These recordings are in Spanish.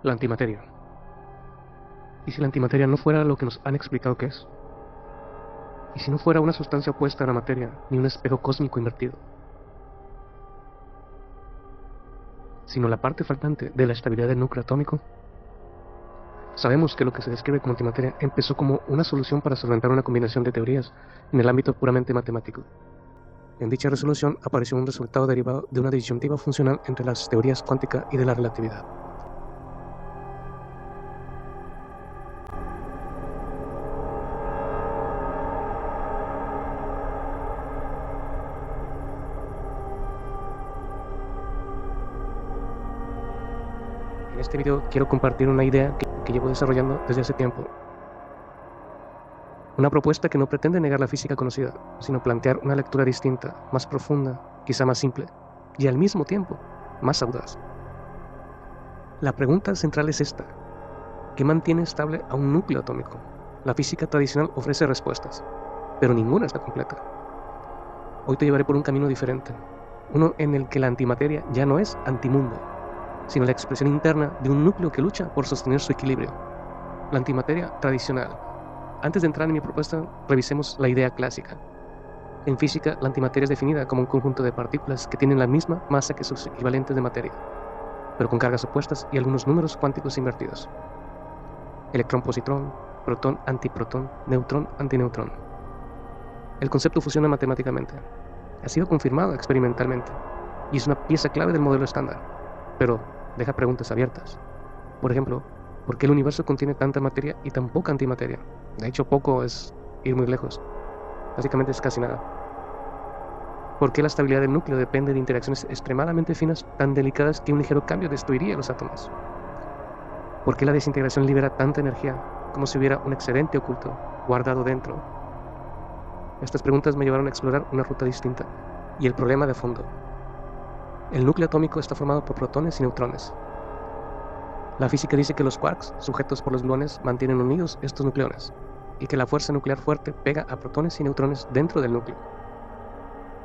La antimateria. ¿Y si la antimateria no fuera lo que nos han explicado que es? ¿Y si no fuera una sustancia opuesta a la materia, ni un espejo cósmico invertido? Sino la parte faltante de la estabilidad del núcleo atómico. Sabemos que lo que se describe como antimateria empezó como una solución para solventar una combinación de teorías en el ámbito puramente matemático. En dicha resolución apareció un resultado derivado de una disyuntiva funcional entre las teorías cuántica y de la relatividad. En este video quiero compartir una idea que llevo desarrollando desde hace tiempo. Una propuesta que no pretende negar la física conocida, sino plantear una lectura distinta, más profunda, quizá más simple, y al mismo tiempo, más audaz. La pregunta central es esta: ¿qué mantiene estable a un núcleo atómico? La física tradicional ofrece respuestas, pero ninguna está completa. Hoy te llevaré por un camino diferente, uno en el que la antimateria ya no es antimundo, sino la expresión interna de un núcleo que lucha por sostener su equilibrio. La antimateria tradicional. Antes de entrar en mi propuesta, revisemos la idea clásica. En física, la antimateria es definida como un conjunto de partículas que tienen la misma masa que sus equivalentes de materia, pero con cargas opuestas y algunos números cuánticos invertidos. Electrón-positrón, protón-antiprotón, neutrón-antineutrón. El concepto funciona matemáticamente. Ha sido confirmado experimentalmente y es una pieza clave del modelo estándar, pero deja preguntas abiertas. Por ejemplo, ¿por qué el universo contiene tanta materia y tan poca antimateria? De hecho, poco es ir muy lejos. Básicamente es casi nada. ¿Por qué la estabilidad del núcleo depende de interacciones extremadamente finas, tan delicadas que un ligero cambio destruiría los átomos? ¿Por qué la desintegración libera tanta energía, como si hubiera un excedente oculto, guardado dentro? Estas preguntas me llevaron a explorar una ruta distinta, y el problema de fondo. El núcleo atómico está formado por protones y neutrones. La física dice que los quarks, sujetos por los gluones, mantienen unidos estos nucleones, y que la fuerza nuclear fuerte pega a protones y neutrones dentro del núcleo.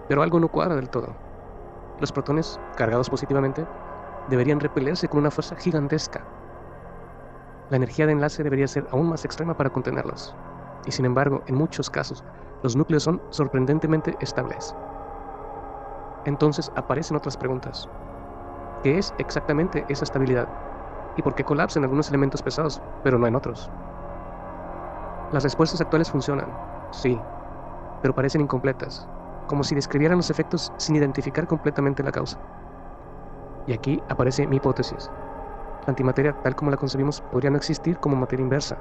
Pero algo no cuadra del todo. Los protones, cargados positivamente, deberían repelerse con una fuerza gigantesca. La energía de enlace debería ser aún más extrema para contenerlos, y sin embargo, en muchos casos, los núcleos son sorprendentemente estables. Entonces aparecen otras preguntas. ¿Qué es exactamente esa estabilidad? ¿Y por qué colapsan algunos elementos pesados, pero no en otros? Las respuestas actuales funcionan, sí, pero parecen incompletas, como si describieran los efectos sin identificar completamente la causa. Y aquí aparece mi hipótesis. La antimateria, tal como la concebimos, podría no existir como materia inversa.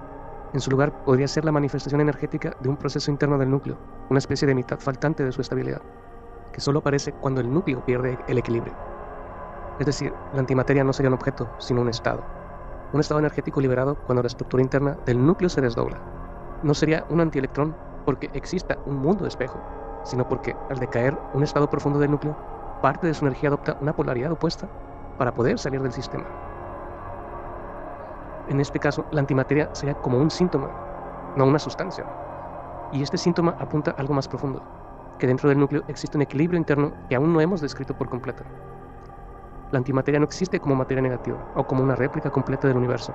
En su lugar, podría ser la manifestación energética de un proceso interno del núcleo, una especie de mitad faltante de su estabilidad, que solo aparece cuando el núcleo pierde el equilibrio. Es decir, la antimateria no sería un objeto, sino un estado energético liberado cuando la estructura interna del núcleo se desdobla. No sería un antielectrón porque exista un mundo espejo, sino porque, al decaer un estado profundo del núcleo, parte de su energía adopta una polaridad opuesta para poder salir del sistema. En este caso, la antimateria sería como un síntoma, no una sustancia. Y este síntoma apunta a algo más profundo, que dentro del núcleo existe un equilibrio interno que aún no hemos descrito por completo. La antimateria no existe como materia negativa o como una réplica completa del universo.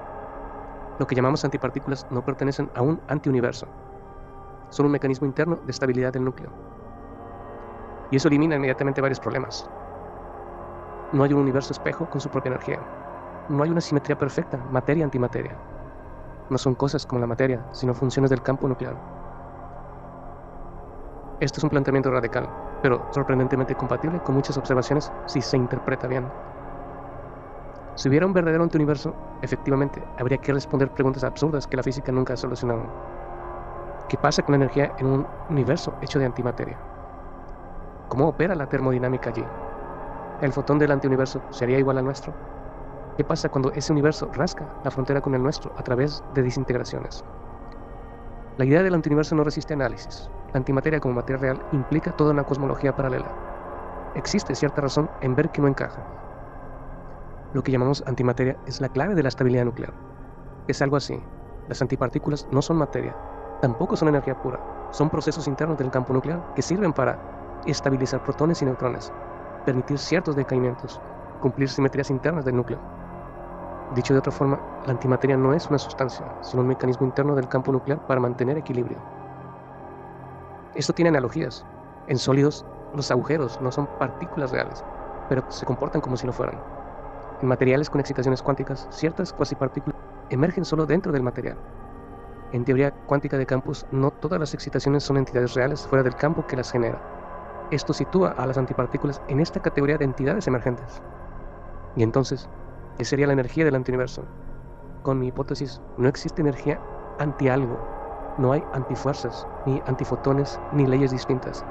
Lo que llamamos antipartículas no pertenecen a un antiuniverso. Son un mecanismo interno de estabilidad del núcleo. Y eso elimina inmediatamente varios problemas. No hay un universo espejo con su propia energía. No hay una simetría perfecta, materia-antimateria. No son cosas como la materia, sino funciones del campo nuclear. Esto es un planteamiento radical, pero sorprendentemente compatible con muchas observaciones si se interpreta bien. Si hubiera un verdadero antiuniverso, efectivamente, habría que responder preguntas absurdas que la física nunca ha solucionado. ¿Qué pasa con la energía en un universo hecho de antimateria? ¿Cómo opera la termodinámica allí? ¿El fotón del antiuniverso sería igual al nuestro? ¿Qué pasa cuando ese universo rasca la frontera con el nuestro a través de desintegraciones? La idea del antiuniverso no resiste análisis. La antimateria como materia real implica toda una cosmología paralela. Existe cierta razón en ver que no encaja. Lo que llamamos antimateria es la clave de la estabilidad nuclear. Es algo así. Las antipartículas no son materia, tampoco son energía pura. Son procesos internos del campo nuclear que sirven para estabilizar protones y neutrones, permitir ciertos decaimientos, cumplir simetrías internas del núcleo. Dicho de otra forma, la antimateria no es una sustancia, sino un mecanismo interno del campo nuclear para mantener equilibrio. Esto tiene analogías. En sólidos, los agujeros no son partículas reales, pero se comportan como si lo fueran. En materiales con excitaciones cuánticas, ciertas cuasipartículas emergen solo dentro del material. En teoría cuántica de campos, no todas las excitaciones son entidades reales fuera del campo que las genera. Esto sitúa a las antipartículas en esta categoría de entidades emergentes. Y entonces, ¿qué sería la energía del antiuniverso? Con mi hipótesis, no existe energía anti-algo. No hay antifuerzas, ni antifotones, ni leyes distintas.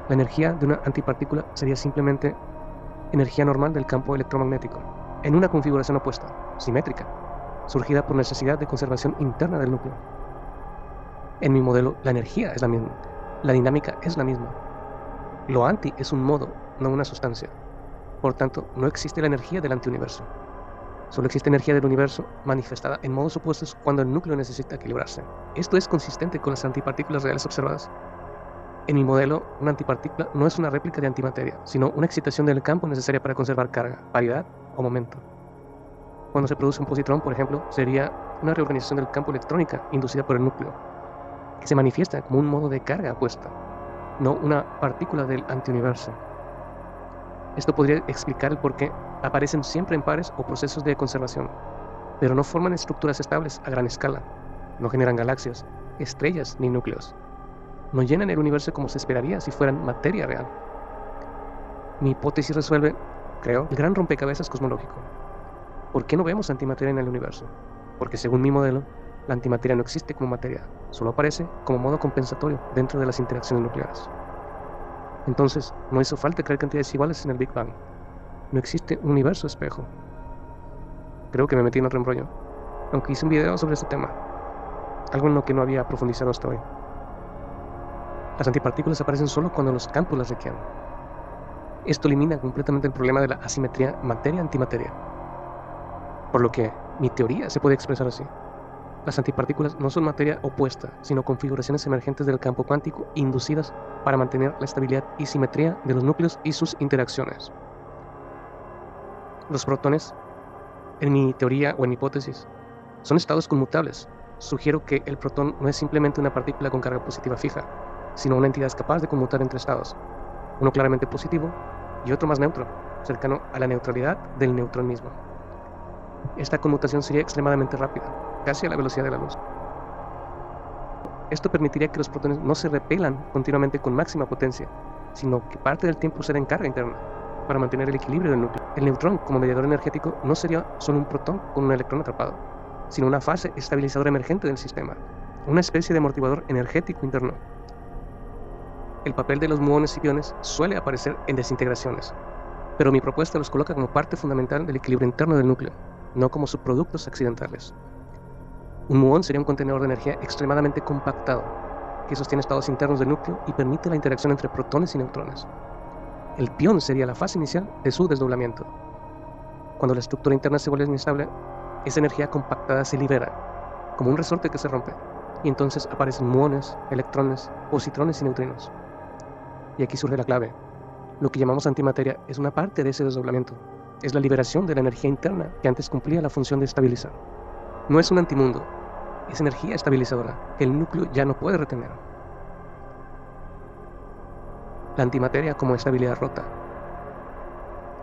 La energía de una antipartícula sería simplemente energía normal del campo electromagnético, en una configuración opuesta, simétrica, surgida por necesidad de conservación interna del núcleo. En mi modelo, la energía es la misma, la dinámica es la misma. Lo anti es un modo, no una sustancia. Por tanto, no existe la energía del antiuniverso. Solo existe energía del universo manifestada en modos opuestos cuando el núcleo necesita equilibrarse. Esto es consistente con las antipartículas reales observadas. En mi modelo, una antipartícula no es una réplica de antimateria, sino una excitación del campo necesaria para conservar carga, paridad o momento. Cuando se produce un positrón, por ejemplo, sería una reorganización del campo electrónica inducida por el núcleo, que se manifiesta como un modo de carga opuesta, no una partícula del antiuniverso. Esto podría explicar el por qué aparecen siempre en pares o procesos de conservación, pero no forman estructuras estables a gran escala, no generan galaxias, estrellas ni núcleos. No llenan el universo como se esperaría si fueran materia real. Mi hipótesis resuelve, creo, el gran rompecabezas cosmológico. ¿Por qué no vemos antimateria en el universo? Porque según mi modelo, la antimateria no existe como materia, solo aparece como modo compensatorio dentro de las interacciones nucleares. Entonces, no hizo falta crear cantidades iguales en el Big Bang. No existe un universo espejo. Creo que me metí en otro embrollo, aunque hice un video sobre este tema, algo en lo que no había profundizado hasta hoy. Las antipartículas aparecen solo cuando los campos las requieren. Esto elimina completamente el problema de la asimetría materia-antimateria. Por lo que mi teoría se puede expresar así. Las antipartículas no son materia opuesta, sino configuraciones emergentes del campo cuántico inducidas para mantener la estabilidad y simetría de los núcleos y sus interacciones. Los protones, en mi teoría o en mi hipótesis, son estados conmutables. Sugiero que el protón no es simplemente una partícula con carga positiva fija, sino una entidad capaz de conmutar entre estados, uno claramente positivo y otro más neutro, cercano a la neutralidad del neutrón mismo. Esta conmutación sería extremadamente rápida, casi a la velocidad de la luz. Esto permitiría que los protones no se repelan continuamente con máxima potencia, sino que parte del tiempo será en carga interna, para mantener el equilibrio del núcleo. El neutrón, como mediador energético, no sería solo un protón con un electrón atrapado, sino una fase estabilizadora emergente del sistema, una especie de amortiguador energético interno. El papel de los muones y iones suele aparecer en desintegraciones, pero mi propuesta los coloca como parte fundamental del equilibrio interno del núcleo, no como subproductos accidentales. Un muón sería un contenedor de energía extremadamente compactado, que sostiene estados internos del núcleo y permite la interacción entre protones y neutrones. El pión sería la fase inicial de su desdoblamiento. Cuando la estructura interna se vuelve inestable, esa energía compactada se libera, como un resorte que se rompe, y entonces aparecen muones, electrones, positrones y neutrinos. Y aquí surge la clave. Lo que llamamos antimateria es una parte de ese desdoblamiento. Es la liberación de la energía interna que antes cumplía la función de estabilizar. No es un antimundo, es energía estabilizadora que el núcleo ya no puede retener. La antimateria como estabilidad rota.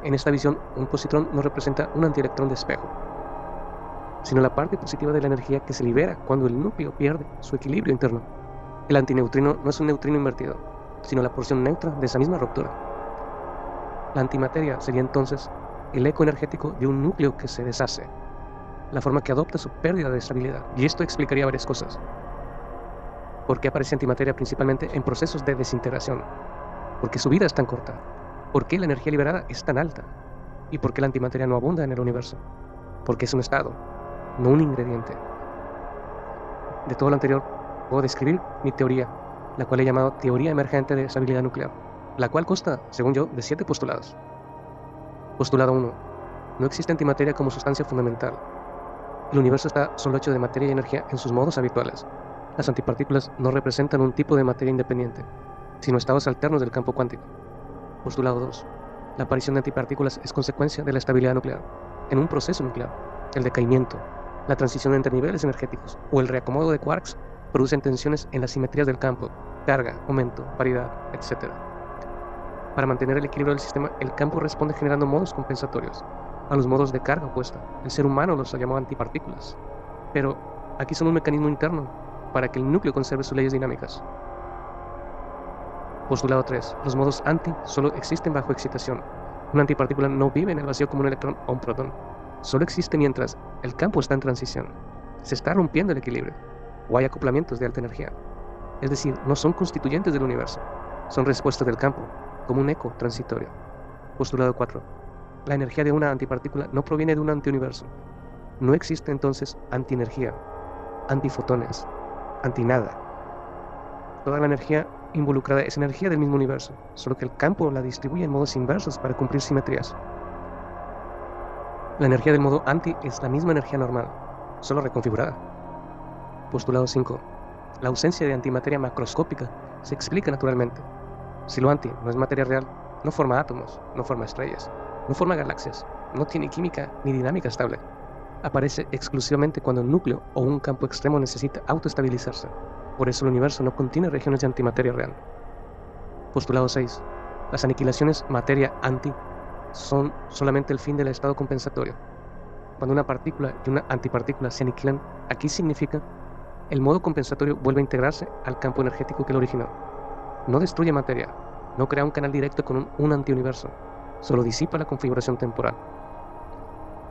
En esta visión, un positrón no representa un antielectrón de espejo, sino la parte positiva de la energía que se libera cuando el núcleo pierde su equilibrio interno. El antineutrino no es un neutrino invertido, sino la porción neutra de esa misma ruptura. La antimateria sería entonces el eco energético de un núcleo que se deshace, la forma que adopta su pérdida de estabilidad. Y esto explicaría varias cosas. ¿Por qué aparece antimateria principalmente en procesos de desintegración? ¿Por qué su vida es tan corta? ¿Por qué la energía liberada es tan alta? ¿Y por qué la antimateria no abunda en el universo? Porque es un estado, no un ingrediente. De todo lo anterior, puedo describir mi teoría, la cual he llamado teoría emergente de estabilidad nuclear, la cual consta, según yo, de 7 postulados. Postulado 1. No existe antimateria como sustancia fundamental. El universo está solo hecho de materia y energía en sus modos habituales. Las antipartículas no representan un tipo de materia independiente, sino estados alternos del campo cuántico. Postulado 2. La aparición de antipartículas es consecuencia de la estabilidad nuclear. en un proceso nuclear. El decaimiento, la transición entre niveles energéticos o el reacomodo de quarks producen tensiones en las simetrías del campo, carga, aumento, paridad, etc. Para mantener el equilibrio del sistema, el campo responde generando modos compensatorios a los modos de carga opuesta. El ser humano los llamó antipartículas. Pero aquí son un mecanismo interno para que el núcleo conserve sus leyes dinámicas. Postulado 3. Los modos anti solo existen bajo excitación. Una antipartícula no vive en el vacío como un electrón o un protón. Solo existe mientras el campo está en transición. Se está rompiendo el equilibrio, o hay acoplamientos de alta energía. Es decir, no son constituyentes del universo. Son respuestas del campo, como un eco transitorio. Postulado 4. La energía de una antipartícula no proviene de un antiuniverso. No existe entonces antienergía, antifotones, antinada. Toda la energía involucrada es energía del mismo universo, solo que el campo la distribuye en modos inversos para cumplir simetrías. La energía del modo anti es la misma energía normal, solo reconfigurada. Postulado 5. La ausencia de antimateria macroscópica se explica naturalmente. Si lo anti no es materia real, no forma átomos, no forma estrellas, no forma galaxias, no tiene química ni dinámica estable. Aparece exclusivamente cuando el núcleo o un campo extremo necesita autoestabilizarse. Por eso el universo no contiene regiones de antimateria real. Postulado 6. Las aniquilaciones materia-anti son solamente el fin del estado compensatorio. Cuando una partícula y una antipartícula se aniquilan, aquí significa el modo compensatorio vuelve a integrarse al campo energético que lo originó. No destruye materia, no crea un canal directo con un antiuniverso, solo disipa la configuración temporal.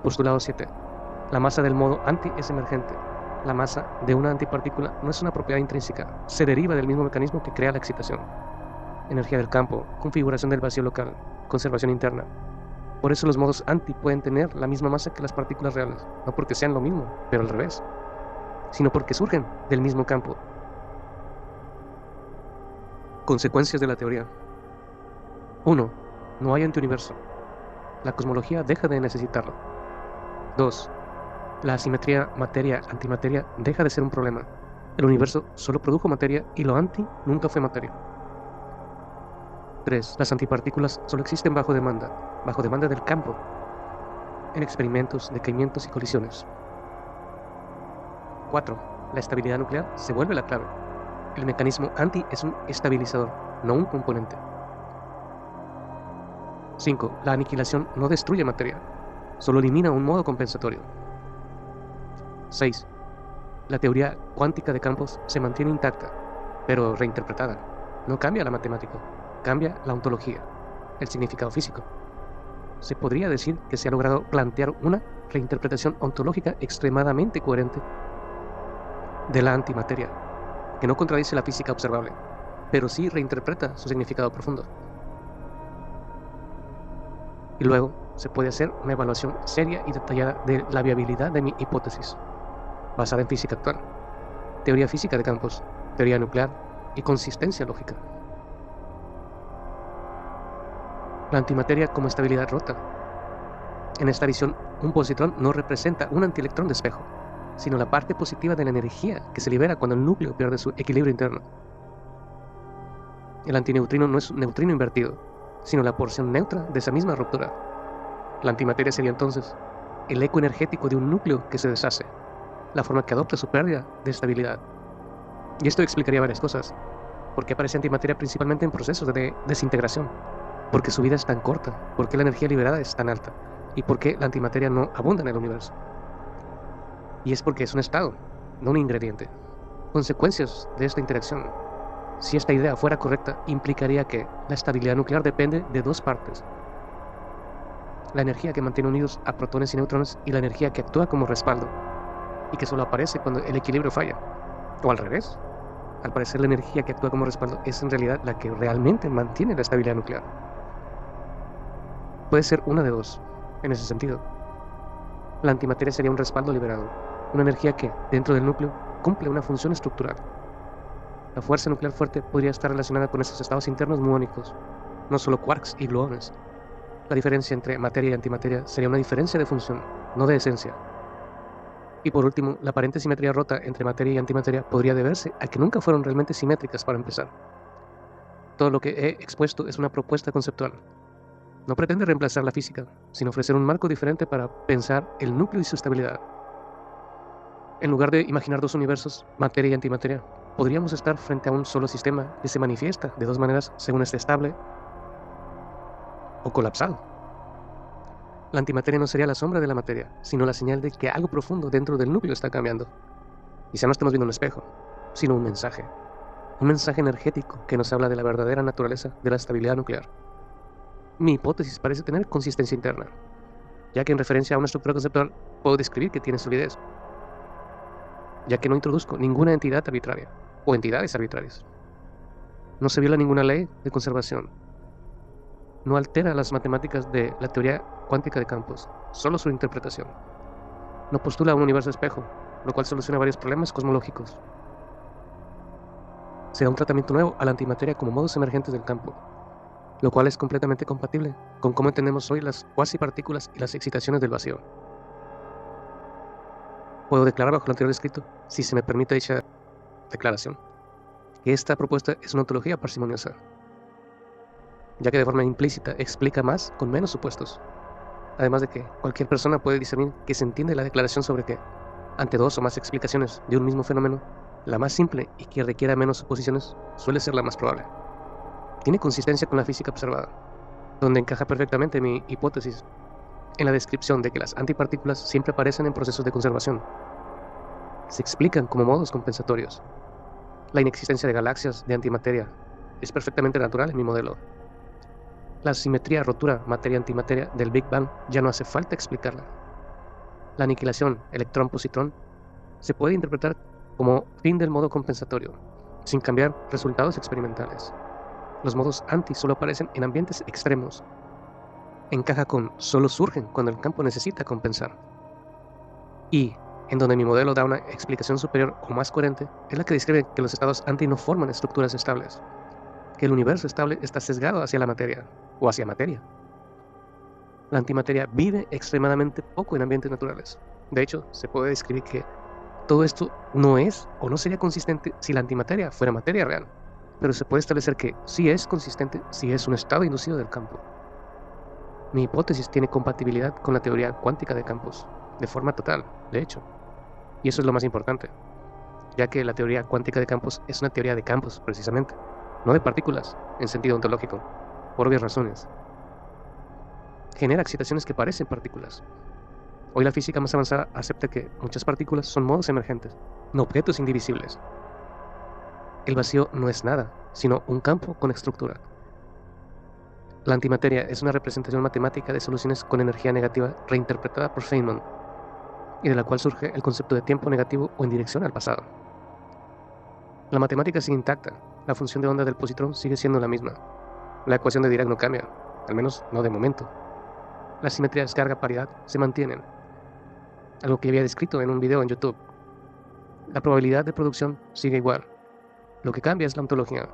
Postulado 7. La masa del modo anti es emergente. La masa de una antipartícula no es una propiedad intrínseca, se deriva del mismo mecanismo que crea la excitación. Energía del campo, configuración del vacío local, conservación interna. Por eso los modos anti pueden tener la misma masa que las partículas reales, no porque sean lo mismo, pero al revés, sino porque surgen del mismo campo. Consecuencias de la teoría. 1. No hay antiuniverso. La cosmología deja de necesitarlo. 2. La asimetría materia-antimateria deja de ser un problema. El universo solo produjo materia y lo anti nunca fue materia. 3. Las antipartículas solo existen bajo demanda del campo, en experimentos, decaimientos y colisiones. 4. La estabilidad nuclear se vuelve la clave. El mecanismo anti es un estabilizador, no un componente. 5. La aniquilación no destruye materia, solo elimina un modo compensatorio. 6. La teoría cuántica de campos se mantiene intacta, pero reinterpretada. No cambia la matemática, cambia la ontología, el significado físico. Se podría decir que se ha logrado plantear una reinterpretación ontológica extremadamente coherente de la antimateria, que no contradice la física observable, pero sí reinterpreta su significado profundo. Y luego se puede hacer una evaluación seria y detallada de la viabilidad de mi hipótesis, basada en física actual, teoría física de campos, teoría nuclear y consistencia lógica. La antimateria como estabilidad rota. En esta visión, un positrón no representa un antielectrón de espejo, sino la parte positiva de la energía que se libera cuando el núcleo pierde su equilibrio interno. El antineutrino no es un neutrino invertido, sino la porción neutra de esa misma ruptura. La antimateria sería entonces el eco energético de un núcleo que se deshace, la forma que adopta su pérdida de estabilidad. Y esto explicaría varias cosas. ¿Por qué aparece antimateria principalmente en procesos de desintegración? ¿Por qué su vida es tan corta? ¿Por qué la energía liberada es tan alta? ¿Y por qué la antimateria no abunda en el universo? Y es porque es un estado, no un ingrediente. Consecuencias de esta interacción. Si esta idea fuera correcta, implicaría que la estabilidad nuclear depende de dos partes. La energía que mantiene unidos a protones y neutrones y la energía que actúa como respaldo, y que solo aparece cuando el equilibrio falla. O al revés. Al parecer la energía que actúa como respaldo es en realidad la que realmente mantiene la estabilidad nuclear. Puede ser una de dos, en ese sentido. La antimateria sería un respaldo liberado, una energía que, dentro del núcleo, cumple una función estructural. La fuerza nuclear fuerte podría estar relacionada con esos estados internos muónicos, no solo quarks y gluones. La diferencia entre materia y antimateria sería una diferencia de función, no de esencia. Y por último, la aparente simetría rota entre materia y antimateria podría deberse a que nunca fueron realmente simétricas para empezar. Todo lo que he expuesto es una propuesta conceptual. No pretende reemplazar la física, sino ofrecer un marco diferente para pensar el núcleo y su estabilidad. En lugar de imaginar dos universos, materia y antimateria, podríamos estar frente a un solo sistema que se manifiesta de dos maneras según esté estable o colapsado. La antimateria no sería la sombra de la materia, sino la señal de que algo profundo dentro del núcleo está cambiando. Quizá no estemos viendo un espejo, sino un mensaje energético que nos habla de la verdadera naturaleza de la estabilidad nuclear. Mi hipótesis parece tener consistencia interna, ya que en referencia a una estructura conceptual puedo describir que tiene solidez, ya que no introduzco ninguna entidad arbitraria o entidades arbitrarias. No se viola ninguna ley de conservación. No altera las matemáticas de la teoría cuántica de campos, solo su interpretación. No postula un universo espejo, lo cual soluciona varios problemas cosmológicos. Se da un tratamiento nuevo a la antimateria como modos emergentes del campo, lo cual es completamente compatible con cómo entendemos hoy las cuasipartículas y las excitaciones del vacío. Puedo declarar bajo lo anterior escrito, si se me permite dicha declaración, que esta propuesta es una ontología parsimoniosa, ya que de forma implícita explica más con menos supuestos, además de que cualquier persona puede discernir que se entiende la declaración sobre que, ante dos o más explicaciones de un mismo fenómeno, la más simple y que requiera menos suposiciones suele ser la más probable. Tiene consistencia con la física observada, donde encaja perfectamente mi hipótesis en la descripción de que las antipartículas siempre aparecen en procesos de conservación. Se explican como modos compensatorios. La inexistencia de galaxias de antimateria es perfectamente natural en mi modelo. La simetría rotura materia-antimateria del Big Bang ya no hace falta explicarla. La aniquilación electrón-positrón se puede interpretar como fin del modo compensatorio, sin cambiar resultados experimentales. Los modos anti solo aparecen en ambientes extremos. Encaja con solo surgen cuando el campo necesita compensar. Y, en donde mi modelo da una explicación superior o más coherente, es la que describe que los estados anti no forman estructuras estables, que el universo estable está sesgado hacia la materia, o hacia materia. La antimateria vive extremadamente poco en ambientes naturales. De hecho, se puede describir que todo esto no es o no sería consistente si la antimateria fuera materia real, pero se puede establecer que sí es consistente si es un estado inducido del campo. Mi hipótesis tiene compatibilidad con la teoría cuántica de campos, de forma total, de hecho. Y eso es lo más importante, ya que la teoría cuántica de campos es una teoría de campos, precisamente, no de partículas, en sentido ontológico, por obvias razones. Genera excitaciones que parecen partículas. Hoy la física más avanzada acepta que muchas partículas son modos emergentes, no objetos indivisibles. El vacío no es nada, sino un campo con estructura. La antimateria es una representación matemática de soluciones con energía negativa reinterpretada por Feynman, y de la cual surge el concepto de tiempo negativo o en dirección al pasado. La matemática sigue intacta, la función de onda del positrón sigue siendo la misma. La ecuación de Dirac no cambia, al menos no de momento. Las simetrías carga-paridad se mantienen, algo que había descrito en un video en YouTube. La probabilidad de producción sigue igual. Lo que cambia es la ontología.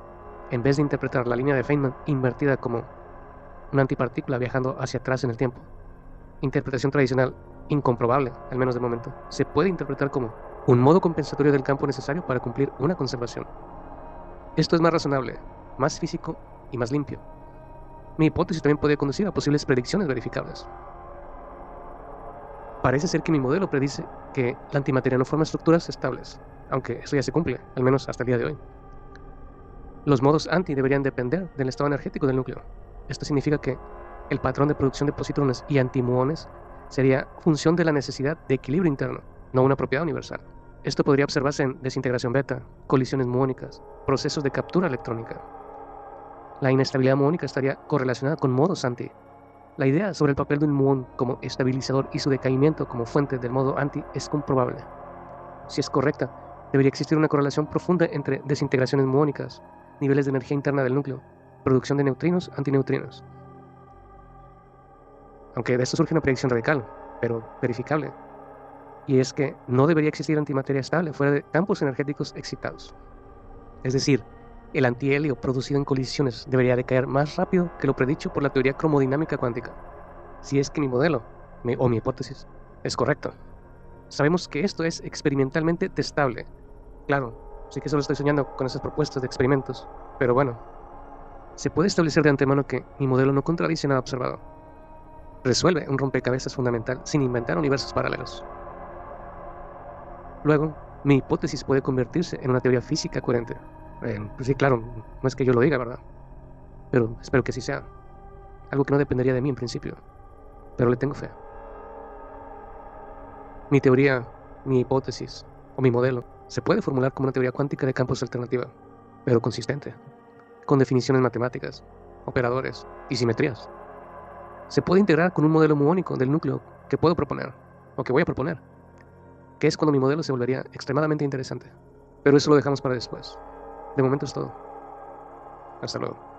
En vez de interpretar la línea de Feynman invertida como una antipartícula viajando hacia atrás en el tiempo, interpretación tradicional, incomprobable, al menos de momento, se puede interpretar como un modo compensatorio del campo necesario para cumplir una conservación. Esto es más razonable, más físico y más limpio. Mi hipótesis también puede conducir a posibles predicciones verificables. Parece ser que mi modelo predice que la antimateria no forma estructuras estables, aunque eso ya se cumple, al menos hasta el día de hoy. Los modos anti deberían depender del estado energético del núcleo. Esto significa que el patrón de producción de positrones y antimuones sería función de la necesidad de equilibrio interno, no una propiedad universal. Esto podría observarse en desintegración beta, colisiones muónicas, procesos de captura electrónica. La inestabilidad muónica estaría correlacionada con modos anti. La idea sobre el papel de un muón como estabilizador y su decaimiento como fuente del modo anti es comprobable. Si es correcta, debería existir una correlación profunda entre desintegraciones muónicas, niveles de energía interna del núcleo, producción de neutrinos, antineutrinos. Aunque de esto surge una predicción radical, pero verificable, y es que no debería existir antimateria estable fuera de campos energéticos excitados. Es decir, el antihelio producido en colisiones debería decaer más rápido que lo predicho por la teoría cromodinámica cuántica, si es que mi modelo, o mi hipótesis, es correcto. Sabemos que esto es experimentalmente testable. Claro, sí que solo estoy soñando con esas propuestas de experimentos, pero bueno, Se puede establecer de antemano que mi modelo no contradice nada observado. Resuelve un rompecabezas fundamental sin inventar universos paralelos. Luego, mi hipótesis puede convertirse en una teoría física coherente. Pues sí, claro, no es que yo lo diga, ¿verdad? Pero espero que así sea. Algo que no dependería de mí en principio. Pero le tengo fe. Mi teoría, mi hipótesis o mi modelo se puede formular como una teoría cuántica de campos alternativa, pero consistente, con definiciones matemáticas, operadores y simetrías. Se puede integrar con un modelo muónico del núcleo que puedo proponer, o que voy a proponer, que es cuando mi modelo se volvería extremadamente interesante. Pero eso lo dejamos para después. De momento es todo. Hasta luego.